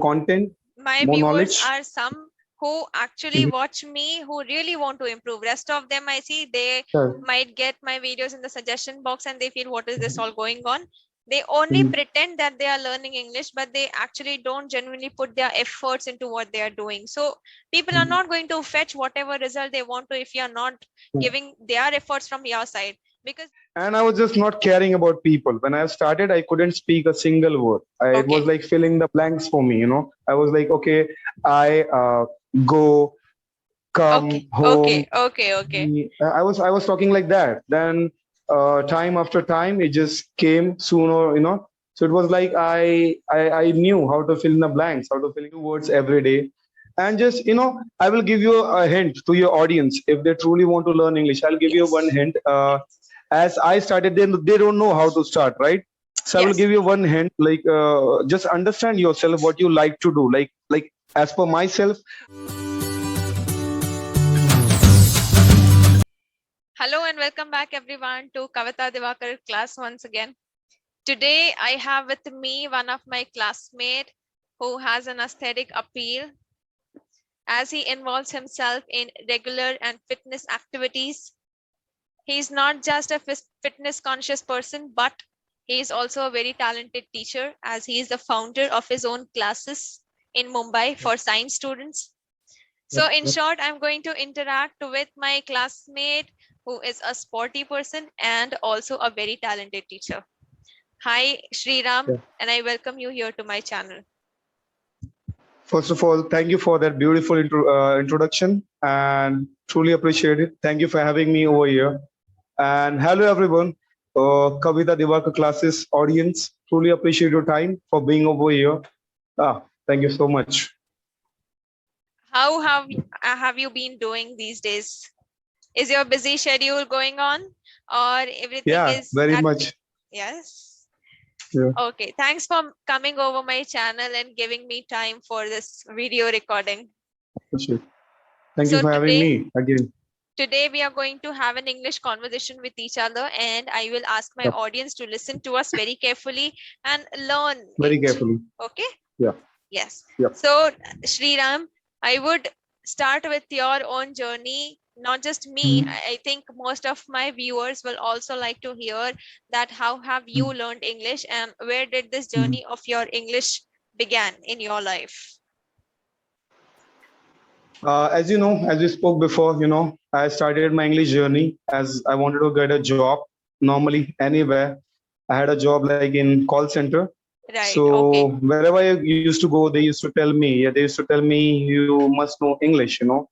content, My more viewers knowledge. are some who actually Mhm. watch me, who really want to improve. Rest of them, I see they Sure. might get my videos in the suggestion box and they feel, what is this all going on? They only Mhm. pretend that they are learning English, but they actually don't genuinely put their efforts into what they are doing. So people are Mhm. not going to fetch whatever result they want to if you are not giving their efforts from your side. Because And I was just not caring about people. When I started, I couldn't speak a single word. It was okay, like filling the blanks for me, you know. I was like, okay, I go, okay, come, okay, home. okay, okay. I was talking like that. Then time after time, it just came sooner, you know. So it was like I knew how to fill in the blanks, how to fill in new words every day. And just, you know, I will give you a hint to your audience if they truly want to learn English. I'll give you one Yes, hint. yes, As I started, they don't know how to start, right? So I will yes. give you one hint, like just understand yourself, what you like to do. Like as per myself, Hello and welcome back everyone to KAVITA DIWAKAR class once again. Today I have with me one of my classmates who has an aesthetic appeal as he involves himself in regular and fitness activities. He is not just a fitness conscious person, but he is also a very talented teacher as he is the founder of his own classes in Mumbai for science students. So in short, I'm going to interact with my classmate who is a sporty person and also a very talented teacher. Hi, Sriram, and I welcome you here to my channel. first of all, thank you for that beautiful introduction and truly appreciate it. Thank you for having me over here. And hello, everyone. Kavita DIWAKAR classes audience, truly appreciate your time for being over here. Thank you so much. How have you been doing these days? Is your busy schedule going on or everything Yeah, is very at much. yes? Yeah, Okay, thanks for coming over my channel and giving me time for this video recording. appreciate. Thank you So for having me again. today we are going to have an English conversation with each other and I will ask my Yep, audience to listen to us very carefully and learn very it. carefully. Okay? Yeah, Yes. yep. So Sriram, I would start with your own journey. Not just me, Mhm. I think most of my viewers will also like to hear that how have you learned English and where did this Mhm. journey of your English began in your life? As you know, as we spoke before, you know, I started my English journey as I wanted to get a job normally anywhere. I had a job like in call center. Right. So Okay. wherever I used to go, they used to tell me, yeah, they used to tell me you must know English, you know.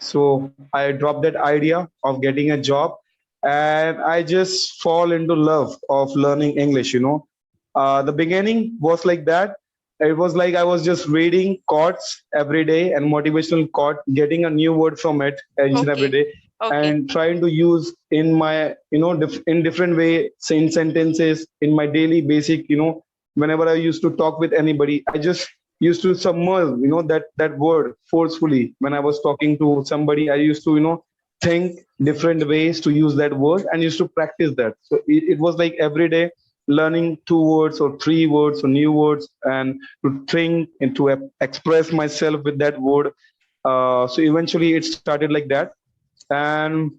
So I dropped that idea of getting a job, and I just fall into love of learning English, you know. The beginning was like that. It was like I was just reading quotes every day and motivational quote, getting a new word from it each and every Okay. day, Okay. and trying to use in my, you know, in different way, in sentences, in my daily basic, you know, whenever I used to talk with anybody, I just used to submerge, you know, that word forcefully. When I was talking to somebody, I used to, you know, think different ways to use that word and used to practice that. So it was like every day learning two words or three words or new words, and to think and to express myself with that word. So eventually it started like that. And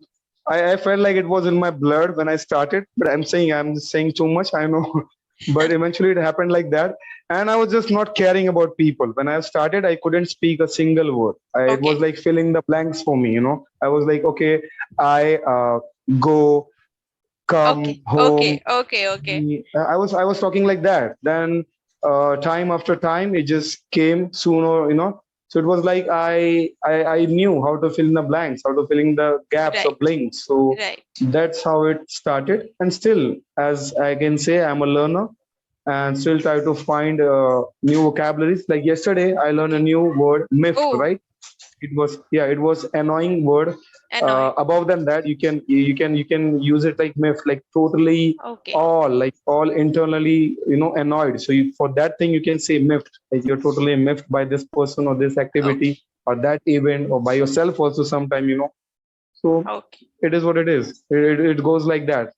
I felt like it was in my blood when I started, but I'm saying too much, I know. But eventually it happened like that. And I was just not caring about people. When I started, I couldn't speak a single word. It was Okay. like filling the blanks for me, you know. I was like, okay, I go, come, Okay. home. Okay. Okay. Okay. I was talking like that. Then time after time, it just came sooner, you know. So it was like I knew how to fill in the blanks, how to fill in the gaps or Right. blinks. So Right. that's how it started. And still, as I can say, I'm a learner and still try to find new vocabularies. Like yesterday, I learned a Okay. new word, miffed, Oh, right? It was, yeah, it was annoying word. annoying. Above than that, you can use it like miffed, like totally Okay. all internally, you know, annoyed. So for that thing you can say miffed, like you're totally miffed by this person or this Okay. activity or that event or by yourself also sometime, you know. So Okay. it is what it is. It goes like that.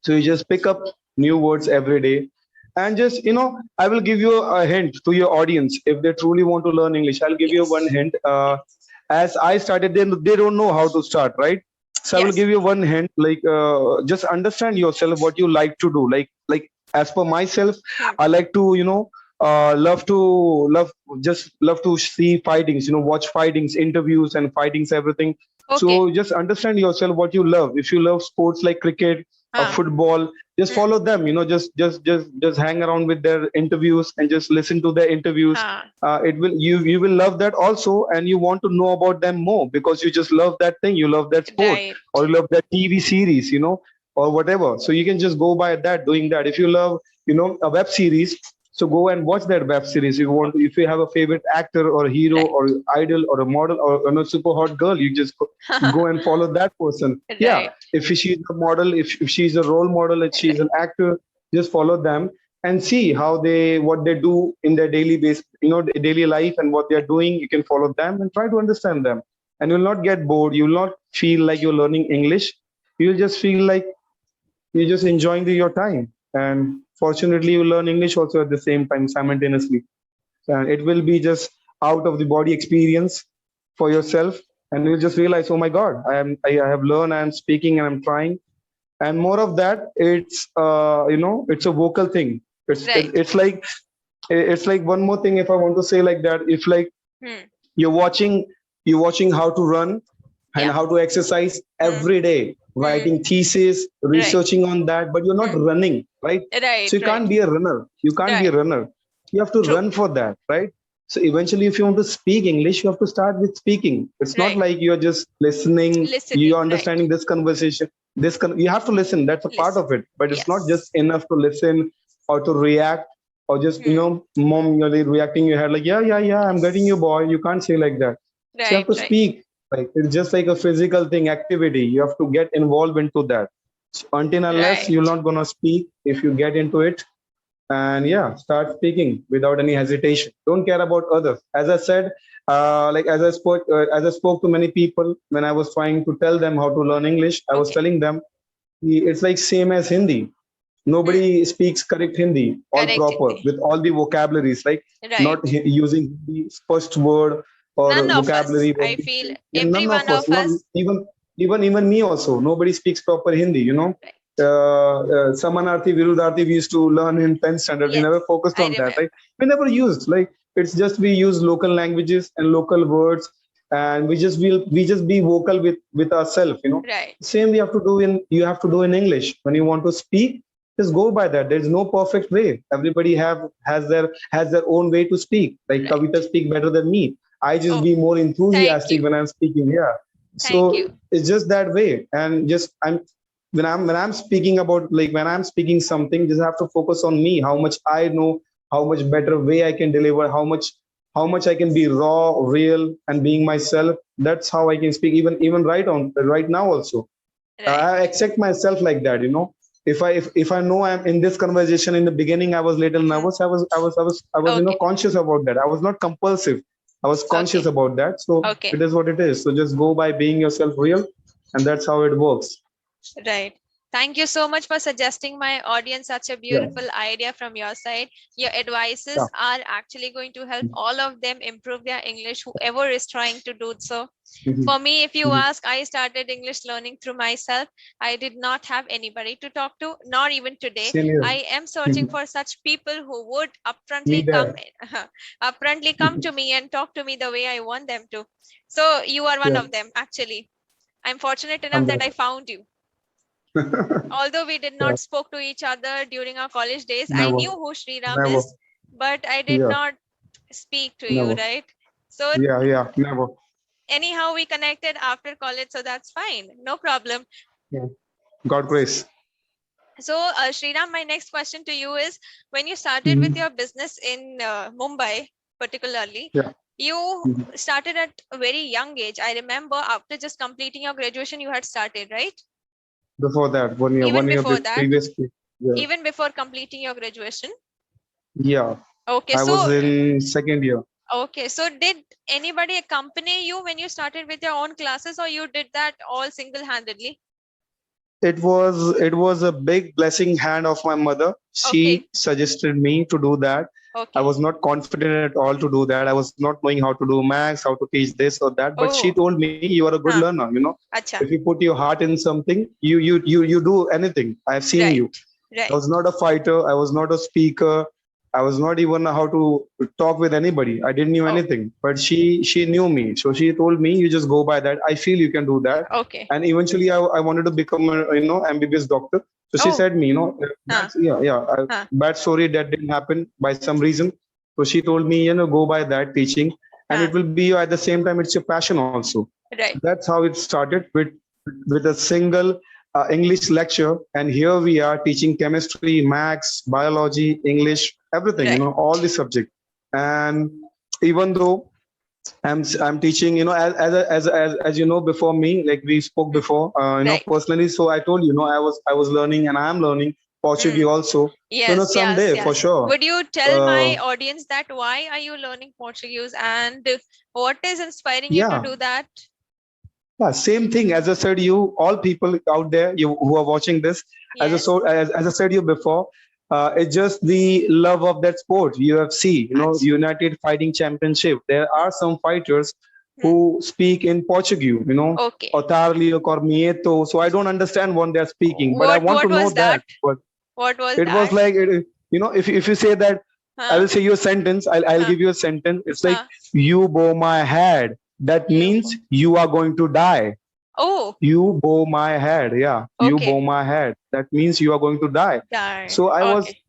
So you just pick up new words every day, And just, I will give you a hint to your audience. If they truly want to learn English, I'll give you one Yes. hint. Yes. As I started, they don't know how to start, right? So I will Yes. give you one hint, like, just understand yourself, what you like to do. Like as per myself, Hmm. I like to, love to see fightings, watch fightings, interviews and fightings, everything. Okay. So just understand yourself what you love. If you love sports like cricket or Huh. football, just Hmm. follow them. Just hang around with their interviews and just listen to their interviews. Huh. It will you will love that also, and you want to know about them more because you just love that thing. You love that sport, Right. or you love that TV series, or whatever. So you can just go by that, doing that. If you love, a web series, so go and watch that web series. If you have a favorite actor or hero Right. or idol or a model or super hot girl, you just go and follow that person. Yeah, Right. if she's a model, if she's a role model, if she's Right. an actor, just follow them and see what they do in their daily base, daily life, and what they're doing. You can follow them and try to understand them, and you'll not get bored. You'll not feel like you're learning English. You'll just feel like you're just enjoying your time. And fortunately, you learn English also at the same time, simultaneously. And it will be just out of the body experience for yourself, and you'll just realize, oh my God, I have learned, I'm speaking, and I'm trying. And more of that, it's a vocal thing. it's it, Right. it's like it's like one more thing, if I want to say like that. If like Hmm. you're watching you're watching how to run and Yeah. how to exercise Hmm. every day, Hmm. writing thesis, Right. researching on that, but you're not Hmm. running, right? Right. So you Right. can't be a runner. You can't be a Right. runner. You have to True. run for that, right? So eventually, if you want to speak English, you have to start with speaking. It's not Right. like you're just listening, you're Listening. Right. understanding this conversation. You have to listen. That's a part Listen. of it. But it's not just Yes. enough to listen or to react, or just, Hmm. mom, you're like reacting in your head like, yeah, yeah, yeah, I'm getting you, Yes. boy. You can't say like that. So you have Right. to Right. speak. Like it's just like a physical thing, activity. You have to get involved into that. So until unless you're Right. not gonna speak, if you get into it, and yeah, start speaking without any hesitation. Don't care about others. As I said, like as I spoke to many people when I was trying to tell them how to learn English. I was Okay. telling them, it's like same as Hindi. Hmm. Nobody speaks correct Hindi, all Correct. proper with all the vocabularies, like not Right. using the first word or None of us. vocabulary. What I we feel say. Yeah, every none of one us, of not us. even me also. Nobody speaks proper Hindi. Right. Samanarthi, Virudharthi, we used to learn in 10th standard. We Yes. never focused I on that, remember. right? We never used, like, it's just we use local languages and local words, and we just be vocal with ourselves. Right. Same you have to do in English when you want to speak. Just go by that. There's no perfect way. Everybody has their own way to speak. Like Kavita Right. speak better than me. I just Oh, be more thank enthusiastic you. when I'm speaking. Yeah. Thank you. So it's just that way. And just when I'm speaking about, like, when I'm speaking something, just have to focus on me. How much I know, how much better way I can deliver, how much I can be raw, real, and being myself. That's how I can speak. Even right now also. Right. I accept myself like that. If I know I'm in this conversation, in the beginning I was little Hmm. nervous. I was Okay. conscious about that. I was not compulsive. I was conscious Okay. about that. So Okay. it is what it is. So just go by being yourself real, and that's how it works. Right. Thank you so much for suggesting my audience such a Yeah. beautiful idea from your side. Your Yeah. advices are actually going to help all of them improve their English, whoever is trying to do so. Mhm. For me, if you Mhm. ask, I started English learning through myself. I did not have anybody to talk to, nor even today. Same here. I am searching Mhm. for such people who would Me there. upfrontly come to me and talk to me the way I want them to. So you are one Yeah. of them, actually. I'm fortunate enough I'm that there. I found you. Although we did Yeah. not spoke to each other during our college days, I Never. knew who Sriram Never. is, but I did Yeah. not speak to you, Never. right? So Yeah. Yeah. Never. anyhow, we connected after college, so that's fine, no problem. Yeah. God grace. So Sriram, my next question to you is, when you started with Mhm. your business in Mumbai particularly, Yeah. you Mhm. started at a very young age. I remember after just completing your graduation you had started, right? Before that, 1 year, Even 1 year before that, previously. Yeah. even before completing your graduation. Yeah. Okay, I was so in second year. okay, so did anybody accompany you when you started with your own classes, or you did that all single-handedly? it was a big blessing hand of my mother. She Okay. suggested me to do that. I Okay. was not confident at all to do that. I was not knowing how to do maths, how to teach this or that. But she Oh. told me, "You are a good Huh. learner. You know, Acha. if you put your heart in something, you do anything. I've seen you. Right. I Right. was not a fighter. I was not a speaker. I was not even how to talk with anybody. I didn't know Oh. anything. But she knew me. So she told me, you just go by that. I feel you can do that. Okay. And eventually, I wanted to become a MBBS doctor. So she Oh. said me, Huh. Huh. bad story that didn't happen by some reason. So she told me, go by that teaching, and Huh. it will be at the same time it's your passion also. So Right. that's how it started with a single English lecture, and here we are teaching chemistry, maths, biology, English, everything. Right. All the subject. And even though I'm teaching, as you know before me, like we spoke Mm. before, Right. personally. So I told you, I was learning and I'm learning Portuguese Mm. also. So Yes, yes, someday for yes. sure. Would you tell Uh, my audience that why are you learning Portuguese and what is inspiring you to yeah, do that? yeah, same thing. As I said, you all people out there, you who are watching this, Yes. as I said you before, it's just the love of that sport. UFC, Ach- United Fighting Championship. There Hmm. are some fighters Hmm. who speak in Portuguese, Okay. Otarlio, Cormieto. So I don't understand what they're speaking, but I want What to know was that. that? But What was it was that? like, if you say that, I Huh? will say you a sentence. I'll Huh? give you a sentence. It's like, Huh? you bow my head. That You. means you are going to die. Oh, You bow my head. Yeah, you bow okay. my head. That means you are going to die. Darn. So I was, Okay.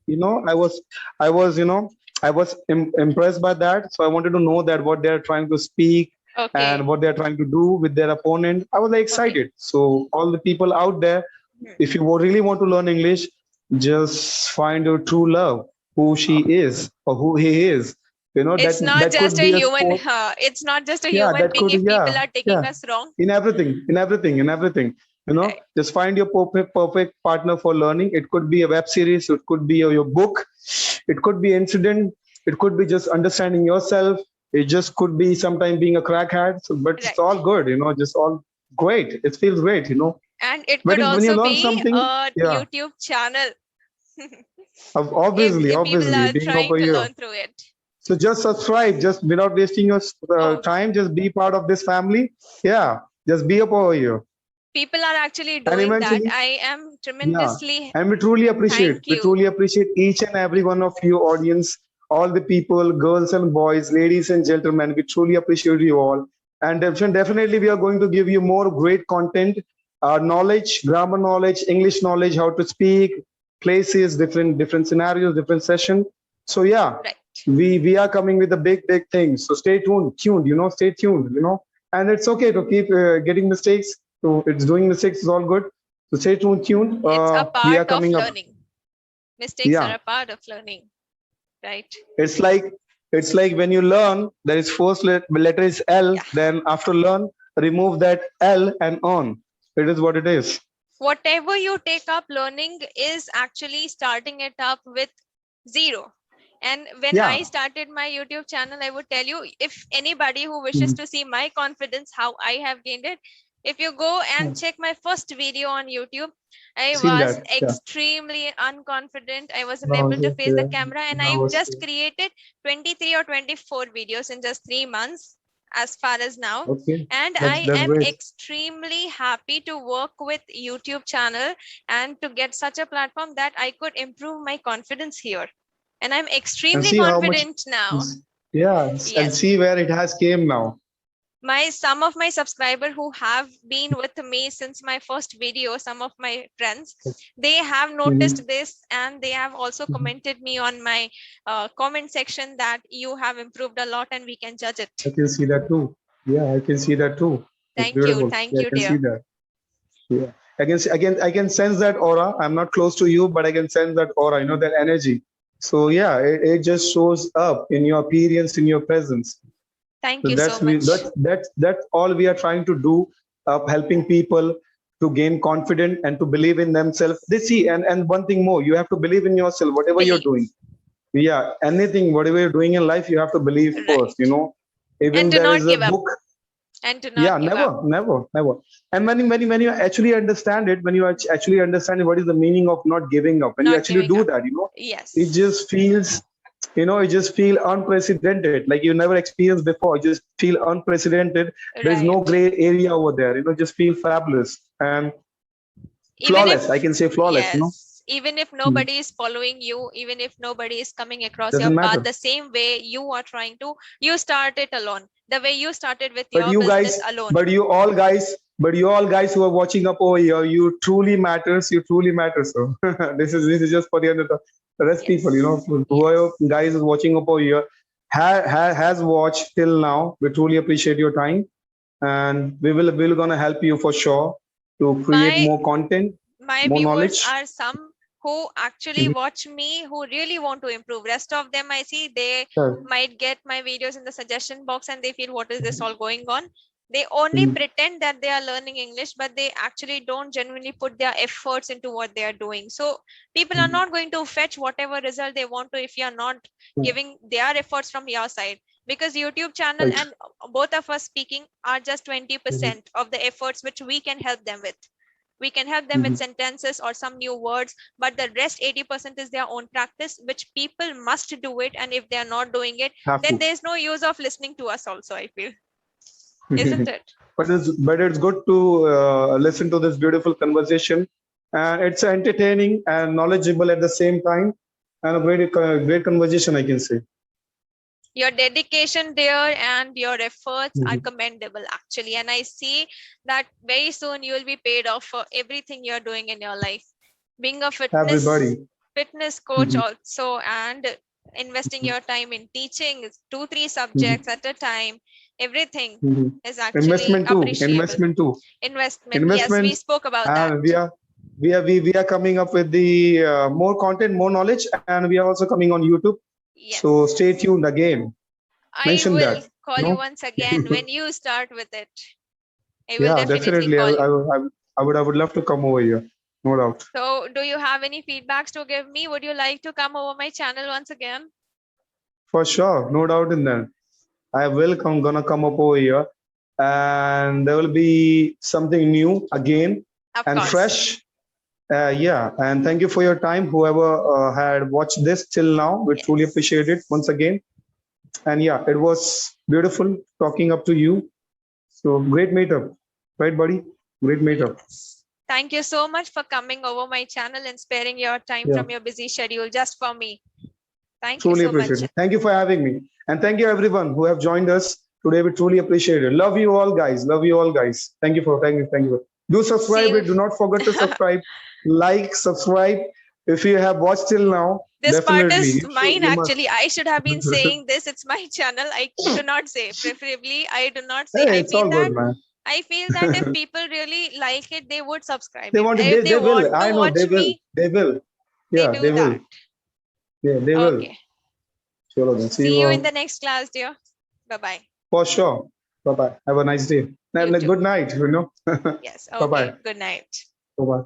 I was impressed by that. So I wanted to know that what they're trying to speak Okay. and what they're trying to do with their opponent. I was like Okay. excited. So all the people out there, Hmm. if you really want to learn English, just find your true love, who she is or who he is. It's not That just could a be a human. sport. It's not just a Yeah, human that being could, if people yeah, are taking yeah. us wrong. In everything. Right. Just find your perfect partner for learning. It could be a web series, it could be your book, it could be incident, it could be just understanding yourself. It just could be sometime being a crackhead. So, but it's Right. all good, just all great. It feels great. And it could When you also learn be something, a yeah, YouTube channel obviously, if people obviously, are being trying over to here. learn through it. So just subscribe, just without wasting your Oh, time, just be part of this family. Yeah, just be up over here. people are actually And doing that. eventually, I am yeah, tremendously and thank we you. truly appreciate each and every one of you audience, all the people, girls and boys, ladies and gentlemen. We truly appreciate you all. And definitely, we are going to give you more great content, knowledge, grammar knowledge, English knowledge, how to speak, places, different scenarios, different session. So yeah, Right. we are coming with the big things. So stay tuned. Stay tuned. And it's okay to keep getting mistakes. So it's doing mistakes is all good. So stay tuned. It's a We part are of coming up. learning. Mistakes are Yeah, a part of learning, right? it's like when you learn, there is first letter is L. Yeah. Then after learn, remove that L and on. It is what it is. Whatever you take up learning is actually starting it up with zero. And when I Yeah. started my YouTube channel, I would tell you, if anybody who wishes Mhm. to see my confidence, how I have gained it, if you go and check my first video on YouTube, I Seen was that. Yeah. extremely unconfident. I wasn't No, able to okay, face the yeah. camera, and I No, just created 23 or 24 videos in just 3 months as far as now. okay. And That's I that's am great. extremely happy to work with YouTube channel and to get such a platform that I could improve my confidence here. And I'm And extremely see how much. confident now. Yeah, and Yes. see where it has came now. Some of my subscribers who have been with me since my first video, some of my friends, they have Mhm. noticed this and they have also commented me on my comment section that you have improved a lot and we can judge it. I can see that too. Yeah, I can see that too. It's beautiful. Thank Yeah, I you, can see dear. that. Yeah. I can sense that aura. I'm not close to you, but I can sense that aura, that energy. So yeah, it just shows up in your appearance, in your presence. Thank So you so that's we much. that's all we are trying to do, helping people to gain confidence and to believe in themselves. They see, and one thing more, you have to believe in yourself, whatever you're Believe. doing. Yeah, anything, whatever you're doing in life, you have to believe first. Right. And Even do there not is a give up. book. And to not Yeah, give up. never. And when you actually understand it, when you actually understand what is the meaning of not giving up, when you Not actually giving do up. that, it Yes. just feels, it just feel unprecedented, like you never experienced before. It just feel unprecedented. There is no Right. gray area over there. Just feel fabulous and Even flawless. I if, can say flawless. yes, even if Hmm. nobody is following you, even if nobody is coming across your Doesn't path matter. the same way you are trying to, you start it alone. The way you started with But your you business guys, alone. but you all guys, but you all guys who are watching up over here, you truly matters. You truly matter. So this is just for the other the rest people. Yes. Whoever Yes. guys is watching up over here has watched till now. We truly appreciate your time, and we're gonna help you for sure to create My more content, my more viewers knowledge. are some who actually watch me, who really want to improve. Rest of them, I see they Sure. might get my videos in the suggestion box and they feel, what is this all going on? They only Mhm. pretend that they are learning English, but they actually don't genuinely put their efforts into what they are doing. So people are Mhm. not going to fetch whatever result they want to if you are not giving their efforts from your side. Because YouTube channel Right. and both of us speaking are just Mhm. 20% of the efforts which we can help them with. We can help them with Mhm. sentences or some new words, but the rest 80% is their own practice, which people must do it. And if they are not doing it, Have then to. there's no use of listening to us also, I feel. Isn't it? But it's good to listen to this beautiful conversation, and it's entertaining and knowledgeable at the same time, and a great conversation, I can say. Your dedication there and your efforts are Mhm. commendable, actually. And I see that very soon you will be paid off for everything you're doing in your life. Being a fitness Everybody. fitness coach Mhm. also, and investing your time in teaching 2 3 Mhm. subjects at a time, everything Mhm. is actually Investment too. appreciable. Investment too. Investment, yes, we Investments, spoke about that. and we are coming up with the more content, more knowledge, and we are also coming on YouTube. So stay Yes, tuned again. I Mention will that. call You you know. once again when you start with it. I will Yeah, definitely definitely. call you. I would love to come over here. No doubt. So do you have any feedbacks to give me? Would you like to come over my channel once again? For sure, no doubt in that. I will gonna come up over here, and there will be something new again Of and course. fresh. Yeah, and thank you for your time. Whoever had watched this till now, we truly appreciate it once Yes. again. And yeah, it was beautiful talking up to you. So great meetup, right, buddy? Great meetup. Yes. Thank you so much for coming over my channel and sparing your time Yeah, from your busy schedule just for me. Thank you truly so appreciate much. it. Thank you for having me, and thank you everyone who have joined us today. We truly appreciate it. Love you all, guys. Love you all, guys. Thank you. Do See subscribe. you. Do not forget to subscribe. Like, subscribe. If you have watched till now, This part definitely is you should. mine, You must. actually. I should have been saying this. It's my channel. I do not say. Preferably, I do not say. Hey, it's all good, man. I feel that if people really like it, they would subscribe. They If want to. if they They will. want to I know they watch will. me, They will. they Yeah, do they will. that. Yeah, they will. Okay. Chalo then. See you See you in all the next class, dear. Bye bye. for sure. Bye bye. Have a nice day. You too. Good night. Yes. Bye bye. Okay. Good night. Bye bye.